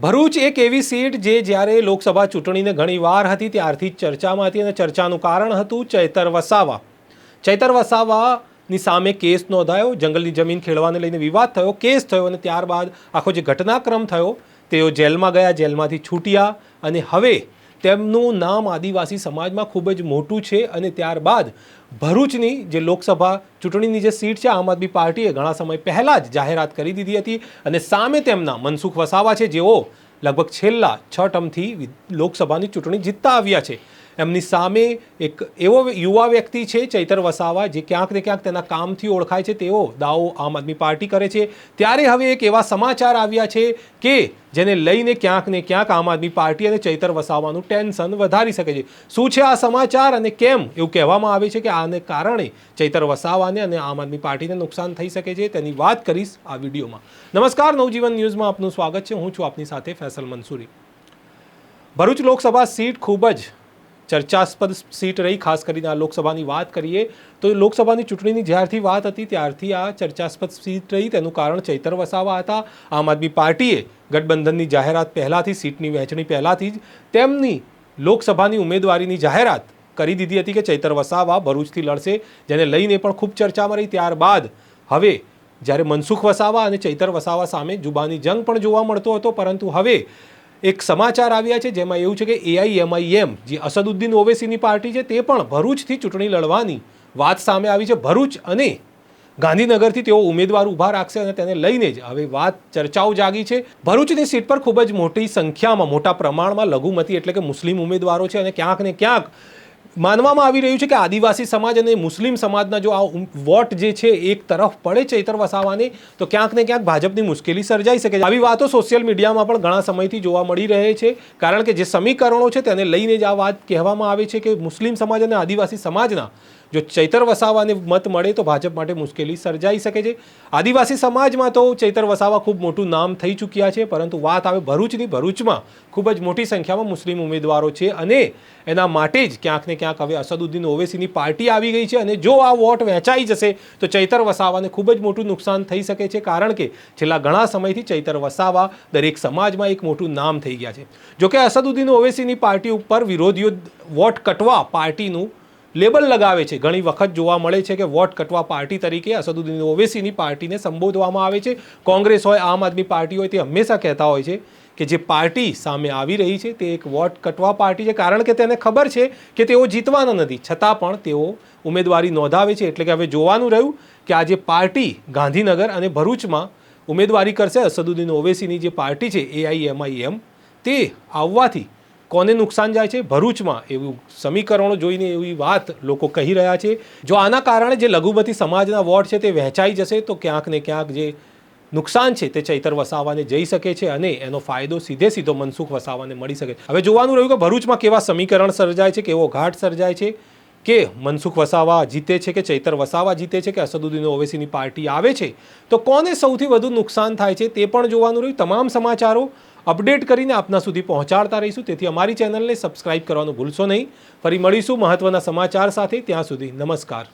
ભરૂચ એક એવી સીટ જે જ્યારે લોકસભા ચૂંટણીને ઘણીવાર હતી ત્યારથી ચર્ચામાં હતી અને ચર્ચાનું કારણ હતું ચૈતર વસાવા. ચૈતર વસાવાની સામે કેસ નોંધાયો, જંગલની જમીન ખેડવાને લઈને વિવાદ થયો, કેસ થયો અને ત્યારબાદ આખો જે ઘટનાક્રમ થયો તેઓ જેલમાં ગયા, જેલમાંથી છૂટ્યા અને હવે તેમનું નામ આદિવાસી સમાજમાં ખૂબ જ મોટું છે. અને ત્યારબાદ ભરૂચની જે લોકસભા ચૂંટણીની જે સીટ છે આમ આદમી પાર્ટીએ ઘણા સમય પહેલાં જ જાહેરાત કરી દીધી હતી અને સામે તેમના મનસુખ વસાવા છે, જેઓ લગભગ છેલ્લા 6 ટર્મથી લોકસભાની ચૂંટણી જીતતા આવ્યા છે. એમની સામે એક એવો યુવા વ્યક્તિ છે ચૈતર વસાવા, જે ક્યાંક ને ક્યાંક તેના કામથી ઓળખાય છે, તેઓ દાવો આમ આદમી પાર્ટી કરે છે. ત્યારે હવે એક એવા સમાચાર આવ્યા છે કે જેને લઈને ક્યાંક ને ક્યાંક આમ આદમી પાર્ટી અને ચૈતર વસાવાનું ટેન્શન વધારી શકે છે. શું છે આ સમાચાર અને કેમ એવું કહેવામાં આવે છે કે આને કારણે ચૈતર વસાવાને અને આમ આદમી પાર્ટીને નુકસાન થઈ શકે છે, તેની વાત કરીશ આ વિડીયોમાં. નમસ્કાર, નવજીવન ન્યૂઝમાં આપનું સ્વાગત છે. હું છું આપની સાથે ફૈસલ મંસૂરી. ભરૂચ લોકસભા સીટ ખૂબ જ ચર્ચાસ્પદ સીટ રહી. ખાસ કરીને આ લોકસભાની વાત કરીએ તો લોકસભાની ચૂંટણીની જ્યારથી વાત હતી ત્યારથી આ ચર્ચાસ્પદ સીટ રહી. તેનું કારણ ચૈતર વસાવા હતા. આમ આદમી પાર્ટીએ ગઠબંધનની જાહેરાત પહેલાંથી, સીટની વહેંચણી પહેલાંથી જ તેમની લોકસભાની ઉમેદવારીની જાહેરાત કરી દીધી હતી કે ચૈતર વસાવા ભરૂચથી લડશે, જેને લઈને પણ ખૂબ ચર્ચામાં રહી. ત્યારબાદ હવે જ્યારે મનસુખ વસાવા અને ચૈતર વસાવા સામે જુબાની જંગ પણ જોવા મળતો હતો, પરંતુ હવે એક સમાચાર આવ્યા છે જેમાં એવું છે કે AIMIM જે અસદુદ્દીન ઓવૈસીની પાર્ટી છે તે પણ ભરૂચથી ચૂંટણી લડવાની વાત સામે આવી છે. ભરૂચ અને ગાંધીનગરથી તેઓ ઉમેદવાર ઊભા રાખશે અને તેને લઈને જ હવે વાત ચર્ચાઓ જાગી છે. ભરૂચની સીટ પર ખૂબ જ મોટી સંખ્યામાં, મોટા પ્રમાણમાં લઘુમતી એટલે કે મુસ્લિમ ઉમેદવારો છે અને ક્યાંક ને ક્યાંક માનવામાં આવી રહ્યું છે કે આદિવાસી સમાજ અને મુસ્લિમ સમાજના જો આ વોટ જે છે એક તરફ પડે ચૈતર વસાવાને તો ક્યાંક ને ક્યાંક ભાજપની મુશ્કેલી સર્જાઈ શકે છે. આવી વાતો સોશિયલ મીડિયામાં પણ ઘણા સમયથી જોવા મળી રહે છે, કારણ કે જે સમીકરણો છે તેને લઈને જ આ વાત કહેવામાં આવે છે કે મુસ્લિમ સમાજ અને આદિવાસી સમાજના જો ચૈતર વસાવાને મત મળે તો ભાજપ માટે મુશ્કેલી સર્જાઈ શકે છે. આદિવાસી સમાજમાં તો ચૈતર વસાવા ખૂબ મોટું નામ થઈ ચૂક્યા છે, પરંતુ વાત આવે ભરૂચની. ભરૂચમાં ખૂબ જ મોટી સંખ્યામાં મુસ્લિમ ઉમેદવારો છે અને એના માટે જ ક્યાંક ને ક્યાંક હવે અસદુદ્દીન ઓવૈસીની પાર્ટી આવી ગઈ છે. અને જો આ વોટ વહેંચાઈ જશે તો ચૈતર વસાવાને ખૂબ જ મોટું નુકસાન થઈ શકે છે, કારણ કે છેલ્લા ઘણા સમયથી ચૈતર વસાવા દરેક સમાજમાં એક મોટું નામ થઈ ગયા છે. જોકે અસદુદ્દીન ઓવૈસીની પાર્ટી ઉપર વિરોધીઓ વોટ કટવા પાર્ટીનું લેબલ લગાવે છે. ઘણી વખત જોવા મળે છે કે વોટ કટવા પાર્ટી તરીકે અસદુદ્દીન ઓવૈસીની પાર્ટીને સંબોધવામાં આવે છે. કોંગ્રેસ હોય, આમ આદમી પાર્ટી હોય, તે હંમેશા કહેતા હોય છે કે જે પાર્ટી સામે આવી રહી છે તે એક વોટ કટવા પાર્ટી છે, કારણ કે તેને ખબર છે કે તેઓ જીતવાના નથી, છતાં પણ તેઓ ઉમેદવારી નોંધાવે છે. એટલે કે હવે જોવાનું રહ્યું કે આ જે પાર્ટી ગાંધીનગર અને ભરૂચમાં ઉમેદવારી કરશે, અસદુદ્દીન ઓવૈસીની જે પાર્ટી છે AIMIM, તે આવવાથી કોને નુકસાન જાય છે. ભરૂચમાં એવું સમીકરણો જોઈને એવી વાત લોકો કહી રહ્યા છે. જો આના કારણે જે લઘુમતી સમાજના વોટ છે તે વહેંચાઈ જશે તો ક્યાંક ને ક્યાંક જે નુકસાન છે તે ચૈતર વસાવાને જઈ શકે છે અને એનો ફાયદો સીધો મનસુખ વસાવાને મળી શકે. હવે જોવાનું રહ્યું કે ભરૂચમાં કેવા સમીકરણ સર્જાય છે, કેવો ઘાટ સર્જાય છે, કે મનસુખ વસાવા જીતે છે કે ચૈતર વસાવા જીતે છે કે અસદુદ્દીન ઓવૈસીની પાર્ટી આવે છે, તો કોને સૌથી વધુ નુકસાન થાય છે તે પણ જોવાનું રહ્યું. તમામ સમાચારો અપડેટ કરીને આપના સુધી પહોંચાડતા રહીશું, તેથી અમારી ચેનલને સબસ્ક્રાઇબ કરવાનું ભૂલશો નહીં. ફરી મળીશું મહત્વના સમાચાર સાથે. ત્યાં સુધી નમસ્કાર.